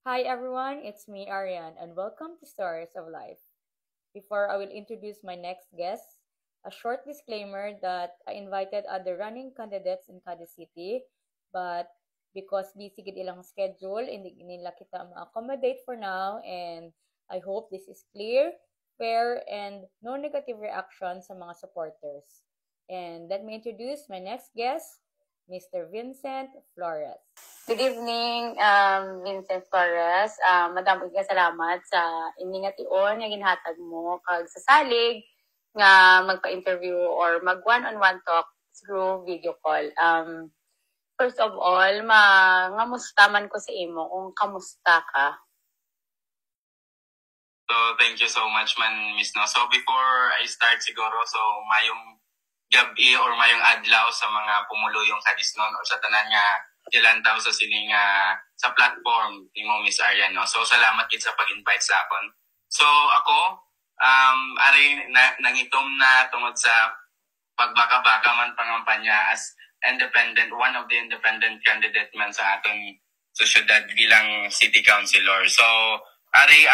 Hi everyone, it's me Ariane and welcome to Stories of Life. Before I will introduce my next guest, a short disclaimer that I invited other running candidates in Kada City, but because busy gid ilang schedule, hindi nila kita ma-accommodate for now, and I hope this is clear, fair, and no negative reaction sa mga supporters. And let me introduce my next guest, Mr. Vincent Flores. Good evening, Vincent Flores. Madamo ka salamat sa ining nga tion nga ginhatag mo kag sasalig nga magpa-interview or mag one-on-one talk through video call. First of all, ngamustaman ko sa imo kung kamusta ka. So, thank you so much man, Miss No. So, before I start siguro, so mayong gabi or mayong adlaw sa mga pumuluyong kadisnon or sa tanan nga ilantaw sa sining sa platform ni mo, Miss Arian. No? So, salamat gid sa pag-invite sa akon. So, ako, ari nangitom na tungod sa pagbaka-baka man pangampanya as independent, one of the independent candidate man sa aton sa syudad bilang city councilor. So, ari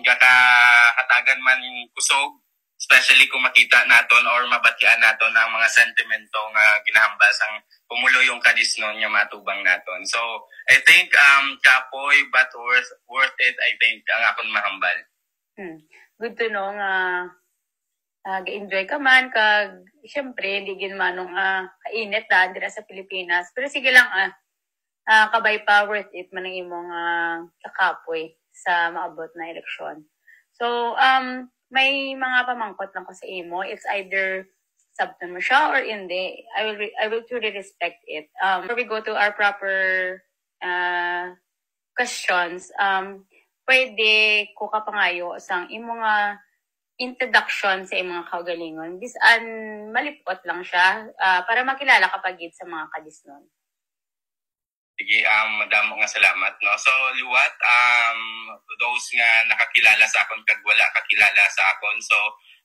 gakahatagan man kusog, especially kung makita naton or mabatian naton ang mga sentimento nga ginahambal sang pumuluyong kadisnon nga matubang naton. So, I think kapoy but worth it, I think ang akon mahambal. Good to know nga ga-enjoy ka man kag syempre di gin manong kainit dira sa Pilipinas. Pero sige lang kabay pa worth it man ang imong kakapoy sa maabot na eleksyon. So, may mga pamangkot lang ko sa imo. It's either sabton mo siya or hindi. I will truly respect it. Before we go to our proper questions, pwede ko kapangayo sang imo nga introduction sa imong mga kaugalingon. Bisan malipot lang siya para makilala ka pagid sa mga kadisnon. Sige, madamo nga salamat, no? So, liwat, those nga nakakilala sa akon kag wala kakilala sa akon. So,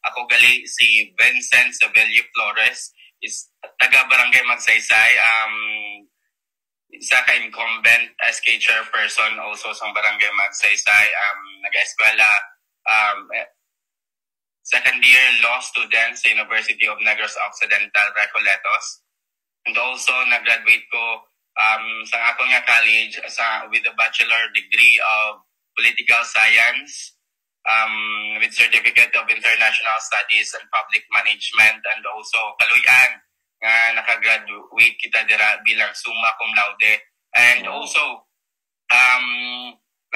ako gali si Vincent Sabelio Flores, is taga Barangay Magsaysay, isa ka incumbent SK chairperson also sa Barangay Magsaysay, nag-eskwela, second year law student sa University of Negros Occidental, Recoletos. And also, nag-graduate ko sa akong nga college with a bachelor degree of political science with certificate of international studies and public management, and also kaluyan nga nakagraduate kita dira bilang summa cum laude, and also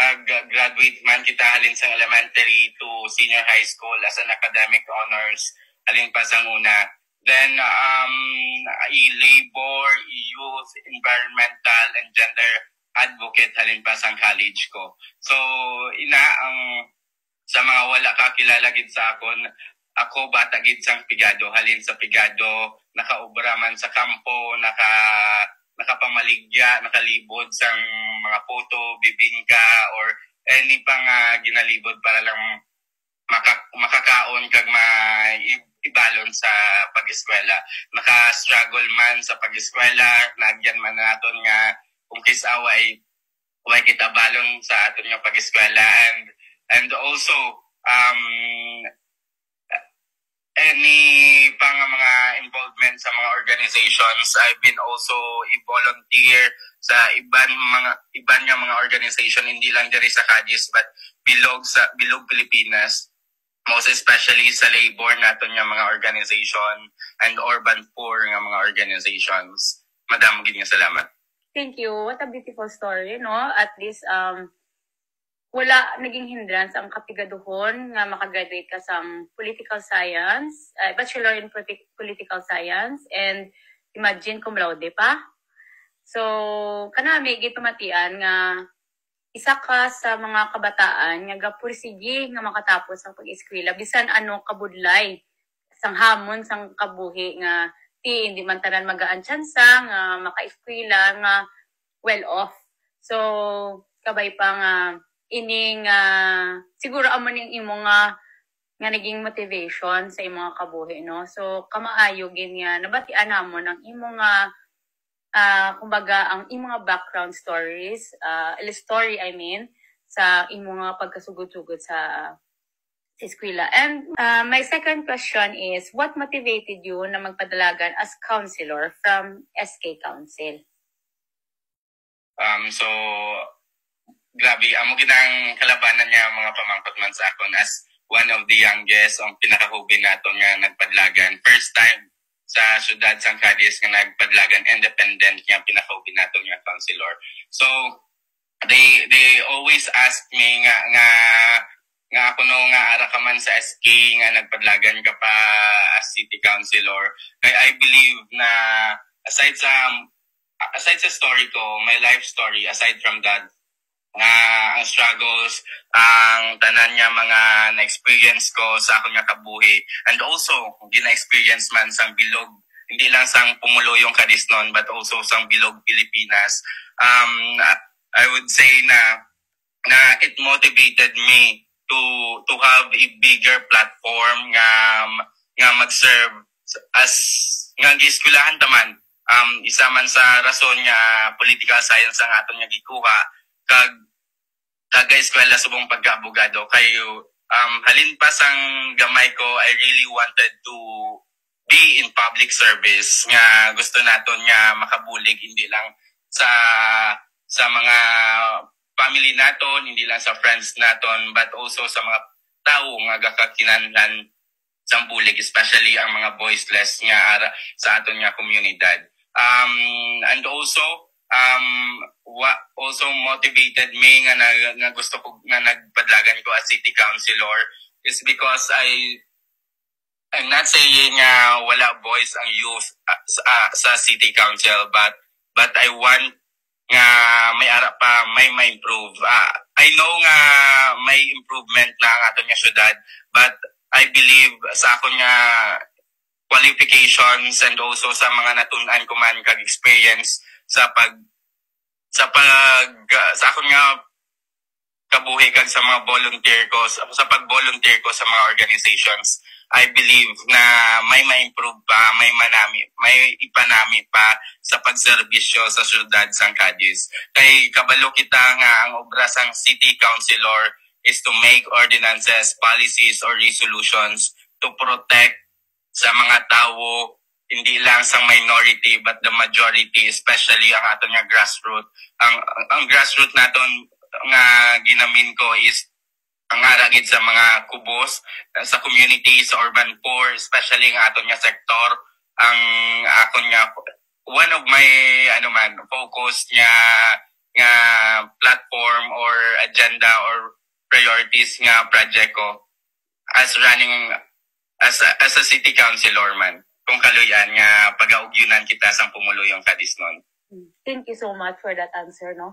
nag-graduate man kita halin sa elementary to senior high school as an academic honors halin pa sa una. Then, labor, youth, environmental, and gender advocate halin pa sa college ko. So, sa mga wala kakilala gid sa akon, ako bata gid sang Pigado, halin sa Pigado, nakaobra man sa kampo, nakapamaligya, nakalibod sang mga photo, bibingka, or any pang ginalibod para lang makakaon kag ibalon sa pag-eskwela. Naka-struggle man sa pag-eskwela, nagyan man naton nga kung kisaway way kita balon sa aton nga pag-eskwela, and also any pang mga involvement sa mga organizations. I've been also a volunteer sa iban nga mga organization, hindi lang diri sa Cadiz but bilog Pilipinas. Most especially sa labor naton nga mga organization and urban poor nga mga organizations. Madamo gid nga salamat. Thank you. What a beautiful story, no? At least wala naging hindrance ang kapigaduhon nga makagraduate ka sa political science, bachelor in political science, and imagine cum laude pa. So, kanami gitumatian nga isa ka sa mga kabataan nga gapursige nga makatapos ang pag-eskwela bisan ano kabudlay sang hamon sang kabuhi nga hindi man tanan magaan tsansa nga maka-eskwela nga well off. So kabay pa nga ining siguro amo ning imo nga naging motivation sa imong kabuhi, no? So kamaayo gin nga nabatian namo ng imo nga kumbaga ang imong background stories, story I mean, sa imong mga pagkasugod-sugod sa eskwela. And my second question is, what motivated you na magpadalagan as counselor from SK Council? So, grabe, amo ginang kalabanan niya mga pamangkot man sa akon as one of the youngest ang pinakahubi nato nga nagpadlagan. First time sa syudad sang Cadiz nga nagpadlagan, independent nga pinakahubi nato nga counselor. So, they always ask me nga ako no nga ara ka man sa SK nga nagpadlagan ka pa as city councilor. I believe na aside sa story ko, my life story, aside from that, ang struggles, ang tanan niya mga na-experience ko sa akong nga kabuhi, and also, gina-experience man sang bilog, hindi lang sang pumuluyong Kadisnon, but also sang bilog Pilipinas. I would say na it motivated me to have a bigger platform nga mag-serve as nga giskulahan taman. Isa man sa rason nga political science ang aton nga gikuha kag eskwela subong pagkaabogado kayo halin pa sang gamay ko, I really wanted to be in public service nga gusto naton nga makabulig hindi lang sa mga family naton, hindi lang sa friends naton, but also sa mga tao nga gakakinanlan sa bulig, especially ang mga voiceless nga sa aton nga komunidad. And also, what also motivated me nga gusto ko nga nagpadlagan ko as city councilor is because I'm not saying wala voice ang youth sa city council, but I want nga may ara pa may improve. I know nga may improvement na ang aton nga syudad, but I believe sa akon nga qualifications and also sa mga natun-an ko man kag experience sa akon nga kabuhi kag sa mga volunteer ko sa pag-volunteer ko sa mga organizations. I believe na may ma-improve pa, may ipanami pa sa pagserbisyo sa syudad sang Cadiz. Kay kabalo kita nga ang obra sang city councilor is to make ordinances, policies, or resolutions to protect sa mga tao, hindi lang sa minority but the majority, especially ang aton nga grassroots. Ang grassroots naton nga ginamin ko is ang aragid sa mga kubos, sa community, sa urban poor, especially ang aton nga sektor, ang akon nga one of my focus nga platform or agenda or priorities nga project ko as running as a city councilor man. Kung kaluyan nga pag-augyunan kita sang pumuluyong Kadisnon. Thank you so much for that answer, no.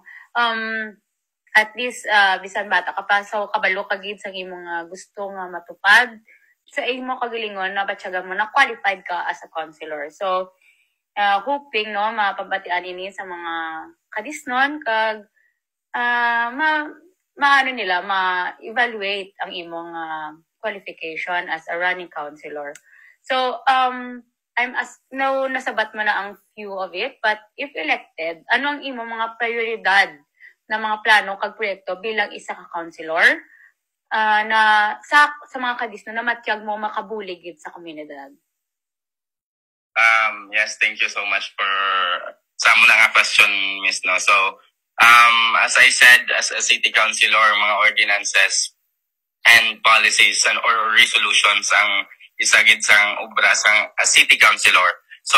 At least bisan bata ka pa, so kabalo ka gid sa imong gusto nga matupad sa imong kagalingon na batyaga mo na qualified ka as a counselor. So hoping no mapabatian ini sa mga Kadisnon kag ma-evaluate ang imong qualification as a running counselor. So nasabat mo na ang few of it, but if elected, ano ang imong mga prioridad na mga plano kag proyekto bilang isa ka counselor na sa mga Kadisnon na matyag mo makabulig sa komunidad? Yes, thank you so much for sa mo nga question, Miss No. So, as I said, as a city councilor, mga ordinances and policies or resolutions ang isagid sang obra sang a city councilor. So,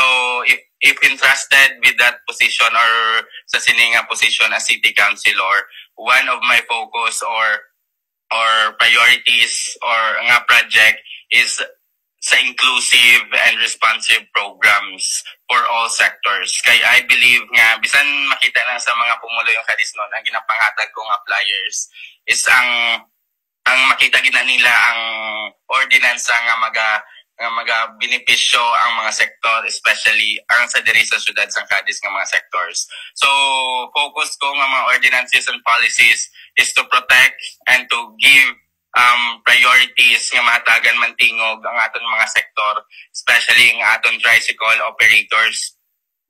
if entrusted with that position or sa sininga position as city councilor, one of my focus or priorities or nga project is sa inclusive and responsive programs for all sectors. Kay I believe nga bisan makita na sa mga pumuluyong Kadisnon ang ginapangatag ko nga flyers is ang makita gina nila ang ordinance nga benepisyo ang mga sektor, especially ang sa diri sa syudad sang Cadiz nga mga sectors. So focus ko nga mga ordinances and policies is to protect and to give priorities nga mahatagan man tingog ang aton mga sektor, especially ang aton tricycle operators,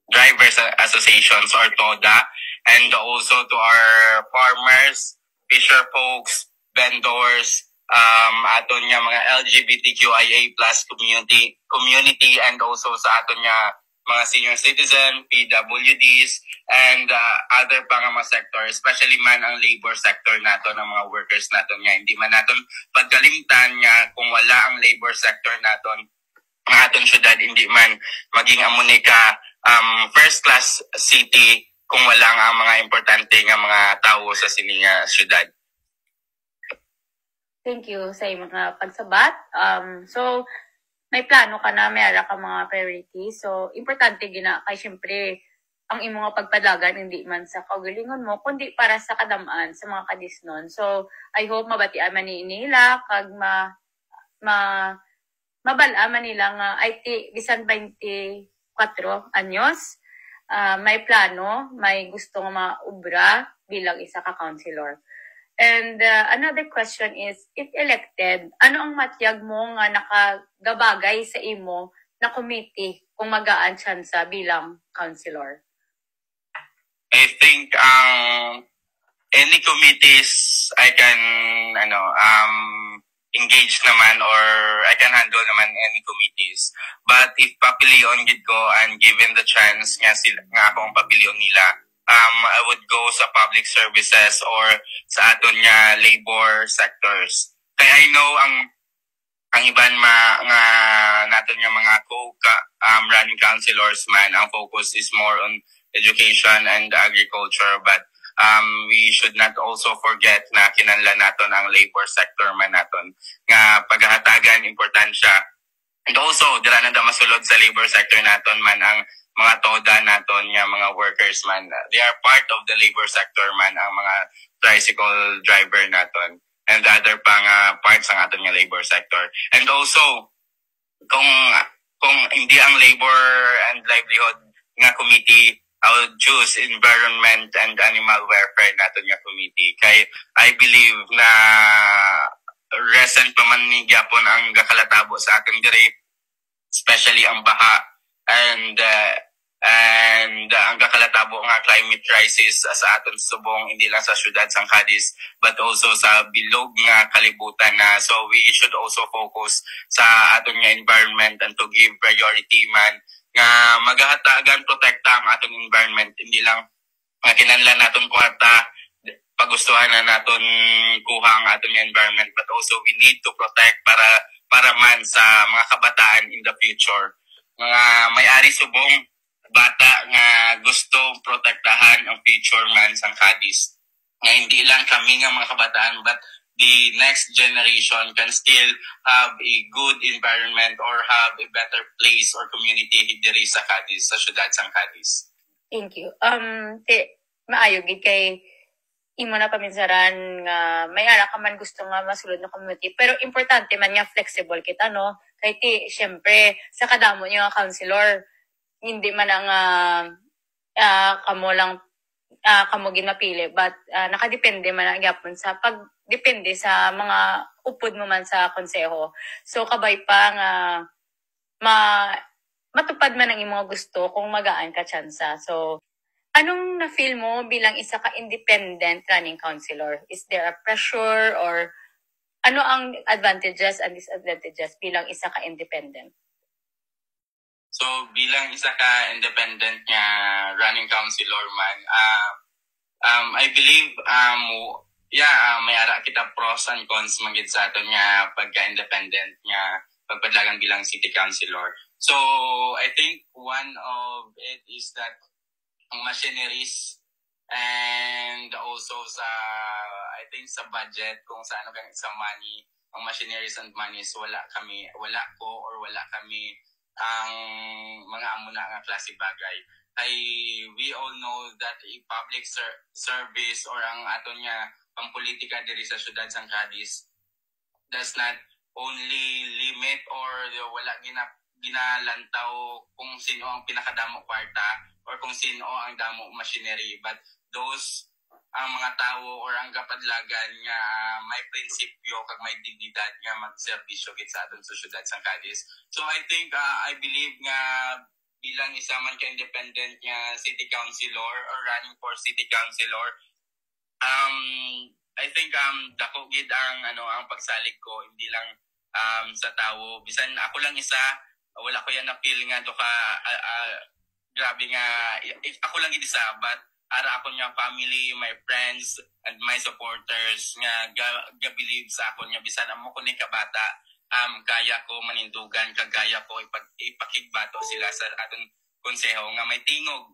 drivers associations or TODA, and also to our farmers, fisher folks, vendors, aton nga mga LGBTQIA plus community and also sa aton nga mga senior citizen, PWDs, and other pa nga mga sector, especially man ang labor sector nato ng mga workers naton nga. Hindi man naton pagkalimtan nga kung wala ang labor sector naton, ang aton syudad, hindi man maging amunika first class city kung wala nga ang mga importante nga mga tao sa sini nga syudad. Thank you sa mga pagsabat. So, may plano ka na, may ara ka mga priorities. So, importante gina kay syempre ang imong nga pagpadagan hindi man sa kaugalingon mo kundi para sa kadamaan sa mga kadisnon. So, I hope mabatian man ni nila kag mabala man nila nga IT bisan 24 anyos. May plano, may gusto nga maubra bilang isa ka counselor. And another question is, if elected, ano ang matiyag mo nga nakagabagay sa imo na committee kung magaan siya bilang counselor? I think any committees I can engage naman or I can handle naman any committees. But if papilion gid ko and given the chance nga akong papilion nila, I would go sa public services or sa aton nga labor sectors. Kaya I know ang iban nga naton nga mga running councilors man, ang focus is more on education and agriculture, but we should not also forget na kinahanglan naton ang labor sector man naton nga paghahatagan importansya. And also dira na masulod sa labor sector naton man ang mga toda naton nga mga workers man. They are part of the labor sector man, ang mga tricycle driver naton and the other pang parts ng aton nga labor sector. And also kung hindi ang labor and livelihood nga committee, I would choose environment and animal welfare naton nga committee. Kay I believe na recent pa man ni gyapon ang gakalatabo sa aton diri, especially ang baha and ang gakalatabo nga climate crisis sa aton subong, hindi lang sa syudad sang Cadiz but also sa bilog nga kalibutan na. So we should also focus sa aton nga environment and to give priority man nga magahatagan protekta ang aton environment, hindi lang kinahanglan naton kwarta pagustuhan na naton kuha ang aton nga environment, but also we need to protect para man sa mga kabataan in the future. Mga may-ari subong bata nga gusto protektahan ang future man sang Cadiz. Nga hindi lang kami nga mga kabataan but the next generation can still have a good environment or have a better place or community diri sa Cadiz, sa syudad sang Cadiz. Thank you. Maayo gid kay imo na paminsaran nga may ara ka man gusto nga masulod na community, pero importante man nga flexible kita no. Kay syempre sa kadamo niyo nga counselor, hindi man ang kamo lang kamo ginapili, but nakadepende man ang gyapon sa pagdepende sa mga upod mo man sa konseho. So kabay pa nga matupad man ang imong gusto kung magaan ka tsansa. So anong na-feel mo bilang isa ka independent running councilor? Is there a pressure or ano ang advantages and disadvantages bilang isa ka independent? So bilang isa ka independent nga running councilor man, I believe may ara kita pros and cons magid sa aton nga pagka-independent nga pagpadlagan bilang city councilor. So I think one of it is that ang machineries and also sa sa budget kung sa ano ganit sa money, ang machineries and monies wala ko or wala kami ang mga amo na nga klase bagay. We all know that a public service or ang aton nga pampolitika diri sa syudad sang Cadiz does not only limit or wala ginalantaw kung sino ang pinakadamo kwarta or kung sino ang damo machinery, but those ang mga tao or ang kapadlagan nga may prinsipyo kag may dignidad nga magserbisyo gid sa aton sa syudad sang Cadiz. So I think I believe nga bilang isa man ka independent nga city councilor or running for city councilor, I think dako gid ang ang pagsalig ko, hindi lang sa tawo, bisan ako lang isa, wala ko yan na feel nga do ka grabe nga if ako lang gid isa, but ara ako niya family, my friends and my supporters nga ga-believe sa ako niya, bisan amo ko ni kabata, kaya ko manindugan, kagaya ko ipakigbato sila sa aton konseho nga may tingog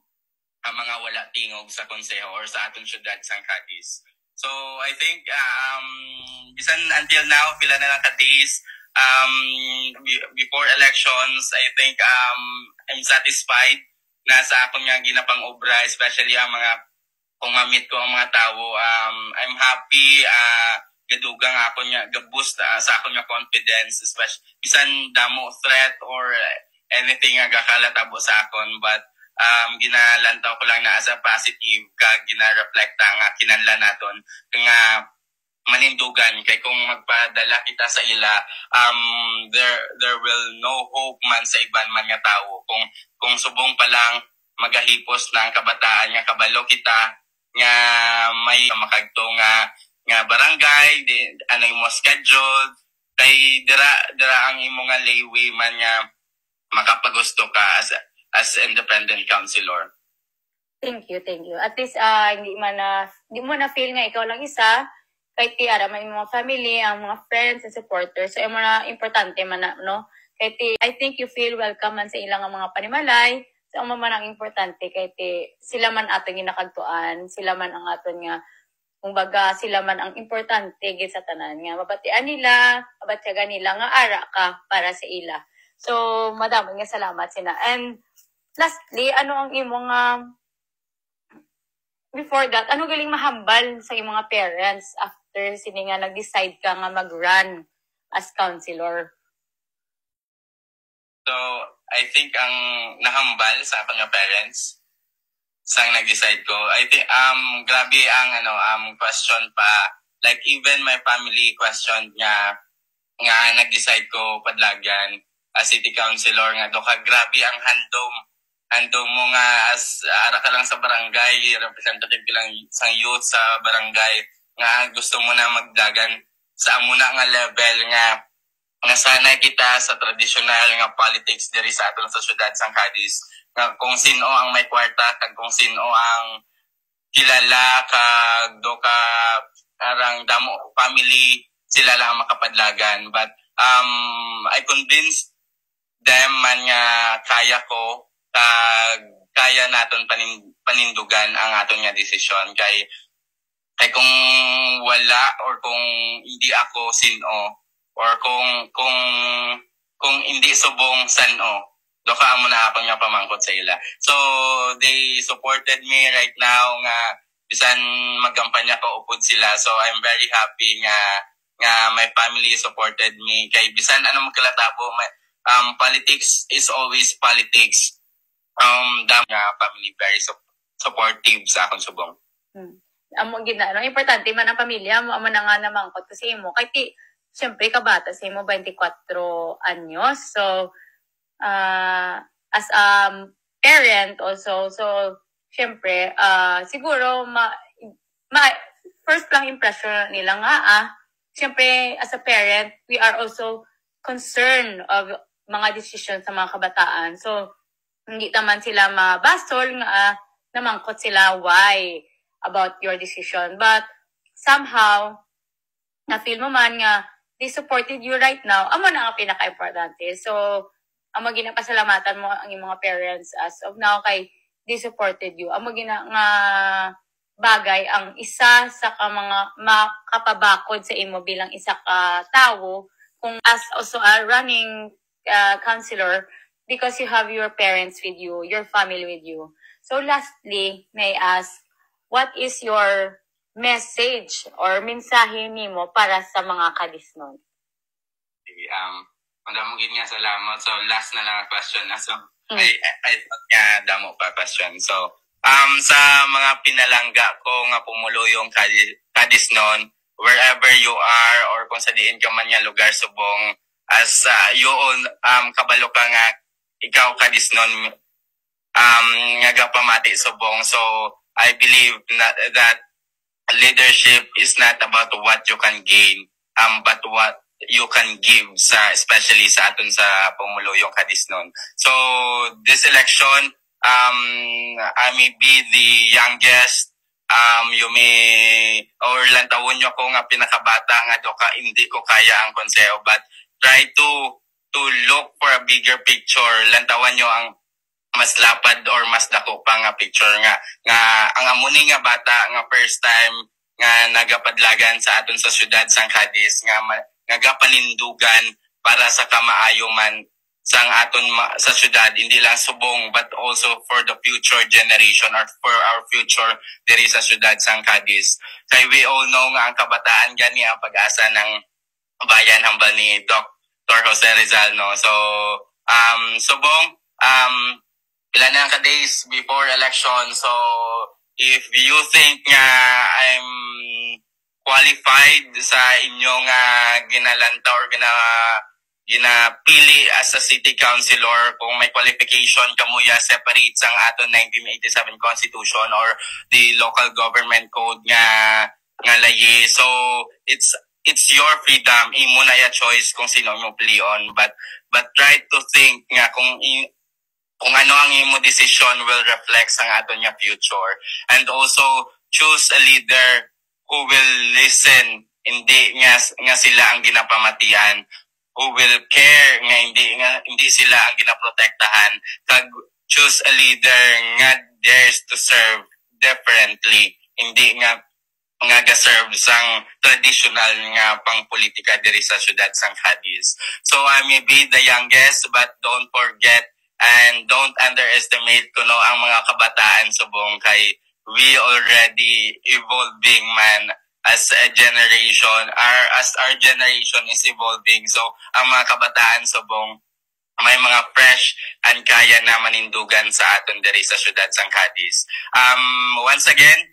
ang mga wala tingog sa konseho or sa aton syudad sang Cadiz. So I think bisan until now pila na lang ka days before elections, I think I'm satisfied na sa akong nga ginapang obra, especially ang mga kung ma-meet ko ang mga tao. I'm happy, gadugang ako niya, ga-boost sa akong nga confidence, especially bisan damo threat or anything nga gakalatabo sa akon, but ginalantaw ko lang na as a positive kag gina-reflecta nga kinanlan naton nga manindugan kay kung magpadala kita sa ila, there will no hope man sa iban man nga tawo kung subong pa lang magahipos na ang kabataan nga kabalo kita nga may makagto nga barangay mo schedule kay dira ang imo nga layway man nga makapagusto ka as independent councilor. Thank you. At least hindi mo na feel nga ikaw lang isa. Kahit tiara, may mga family, ang mga friends and supporters. So, yung mga importante man na, no? Kahit I think you feel welcome man sa ilang mga panimalay. So, ang mga importante, kahit sila man aton ginakagtuan, sila man ang aton nga, kumbaga, sila man ang importante gid sa tanan nga. Mabatian nila, mabatyagan nila nga ara ka para sa ila. So, madaming nga salamat sina. And lastly, ano ang imong before that, ano galing mahambal sa imong mga parents after sini nga nag-decide ka nga mag-run as councilor? So, I think ang nahambal sa akong nga parents sang nag-decide ko, I think grabe ang question pa, like even my family question nga nag-decide ko padlagyan as city councilor nga do ka grabe ang handom mo nga as ara ka lang sa barangay, representative ka lang sa youth sa barangay, nga gusto mo na magdagan sa amo na nga level nga sanay kita sa traditional nga politics diri sa aton sa syudad sang Cadiz, nga kung sino ang may kwarta kag kung sino ang kilala kag do ka arang damo family, sila lang makapadlagan. But I convinced them man nga kaya ko kaya naton panindugan ang aton nga desisyon kay kung wala or kung hindi ako sino or kung hindi subong sano, do ka amo na ako nga pamangkot sa ila. So they supported me right now nga bisan magkampanya ko upod sila. So I'm very happy nga my family supported me kay bisan ano magkalatabo, politics is always politics. Family very supportive sa akong subong. Amo ginano importante man ang pamilya mo, amo na nga namangkot kasi mo kay syempre kabata sa mo 24 anyos. So as a parent also, so syempre siguro first lang impression nila nga syempre as a parent we are also concerned of mga decision sa mga kabataan. So hindi naman sila mabasol nga namangkot sila why about your decision. But somehow, na-feel mo man nga they supported you right now, amo na ang pinaka-importante. So, amo ginapasalamatan mo ang iyong mga parents as of now kay they supported you. Amo nga bagay ang isa sa mga makapabakod sa imo bilang isa ka tawo kung as also a running councilor because you have your parents with you, your family with you. So lastly, may I ask, what is your message or mensahe nimo para sa mga kadisnon? Madamong nga salamat. So last na lang question na. So I thought nga damo pa question. So sa mga pinalangga ko nga pumulo yung kadisnon, wherever you are or kung sa diin ka man nga lugar subong, as yun kabalo ka nga ikaw kadisnon nga gapamati subong. So I believe that leadership is not about what you can gain, but what you can give sa especially sa aton sa pumuluyong kadisnon. So this election, I may be the youngest. You may or lantawon nyo ko nga pinakabata nga do ka hindi ko kaya ang konseho, but try to look for a bigger picture. Lantawan nyo ang mas lapad or mas dako pa nga picture nga ang amuni nga bata nga first time nga nagapadlagan sa aton sa syudad sang Cadiz nga nagapanindugan para sa kamaayo man sang aton sa syudad, hindi lang subong but also for the future generation or for our future diri sa syudad sang Cadiz. Kay we all know nga ang kabataan gani ang pag-asa ng bayan hambal ni Dr. Jose Rizal, no? So subong ilan na ka days before election. So if you think nga I'm qualified sa inyong ginalanta or ginapili as a city councilor, kung may qualification kamuya separate sang aton 1987 constitution or the local government code nga layi. So it's your freedom, imo na ya choice kung sino mo pilion, but try to think nga kung ano ang imo decision will reflect sa aton nga future, and also choose a leader who will listen, hindi nga sila ang ginapamatian, who will care nga hindi sila ang ginaprotektahan, kag choose a leader nga dares to serve differently, hindi nga ga-serve sang traditional nga pang-politika diri sa syudad sang Cadiz. So I may be the youngest, but don't forget and don't underestimate kuno ang mga kabataan subong, kay we already evolving man as a generation, as our generation is evolving. So ang mga kabataan subong may mga fresh and kaya na manindugan sa aton diri sa syudad sang Cadiz. Once again,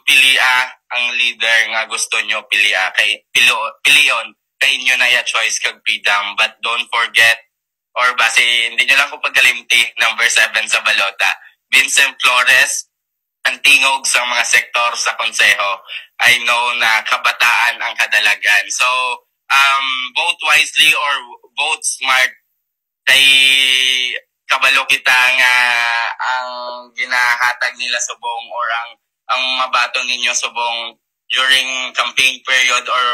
pilia ang leader nga gusto nyo pilia, kay pilion kay inyo na ya choice kag freedom, but don't forget or base hindi nyo lang ko pagkalimti number 7 sa balota, Vincent Flores, ang tingog sa mga sektor sa konseho. I know na kabataan ang kadalagan. So vote wisely or vote smart, kay kabalo kita nga ang ginahatag nila subong or ang mabaton ninyo subong during campaign period or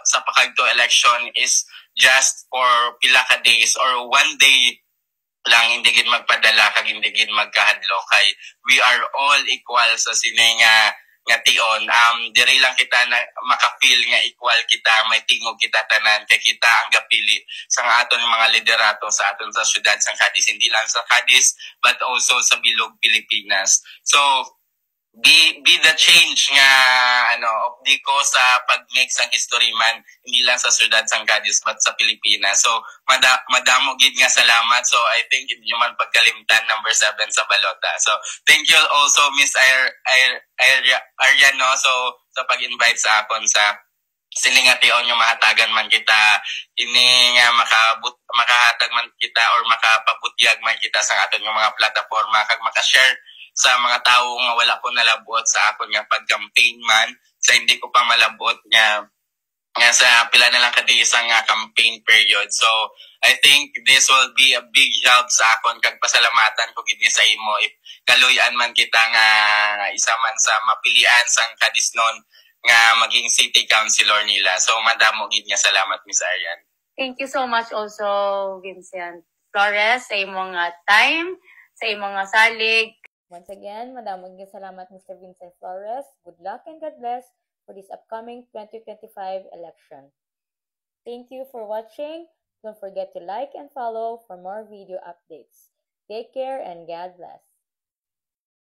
sa pakagto election is just for pila ka days or one day lang, hindi gid magpadala kag hindi gid magkahadlo, kay we are all equal sa sine nga tion. Diri lang kita na makafeel nga equal kita, may tingog kita tanan, kay kita ang gapili sa aton mga liderato sa aton sa syudad sang Cadiz, hindi lang sa Cadiz but also sa bilog Pilipinas. So be the change nga di ko sa pag-make sang history man, hindi lang sa syudad sang Cadiz but sa Pilipinas. So madamo gid nga salamat. So I think hindi nyo man pagkalimtan number 7 sa balota. So thank you also Miss Aryan, no? So sa pag-invite sa akon sa silingation yung mahatagan man kita, ini nga makahatag man kita or makapabutyag man kita sa aton yung mga plataforma, kag makashare sa mga tao nga wala ko nalabot sa akon nga pag-campaign man, sa hindi ko pa malabot nga sa pila na lang kadi isang campaign period. So I think this will be a big help sa akon, kag pasalamatan ko gid sa imo if kaluyan man kita nga isa man sa mapilian sang Cadiznon nga maging city councilor nila. So madamo gid nga salamat Miss Aryan. Thank you so much also Vincent Flores sa imong time, sa imong salig. Once again, madaming salamat Mr. Vincent Flores. Good luck and God bless for this upcoming 2025 election. Thank you for watching. Don't forget to like and follow for more video updates. Take care and God bless.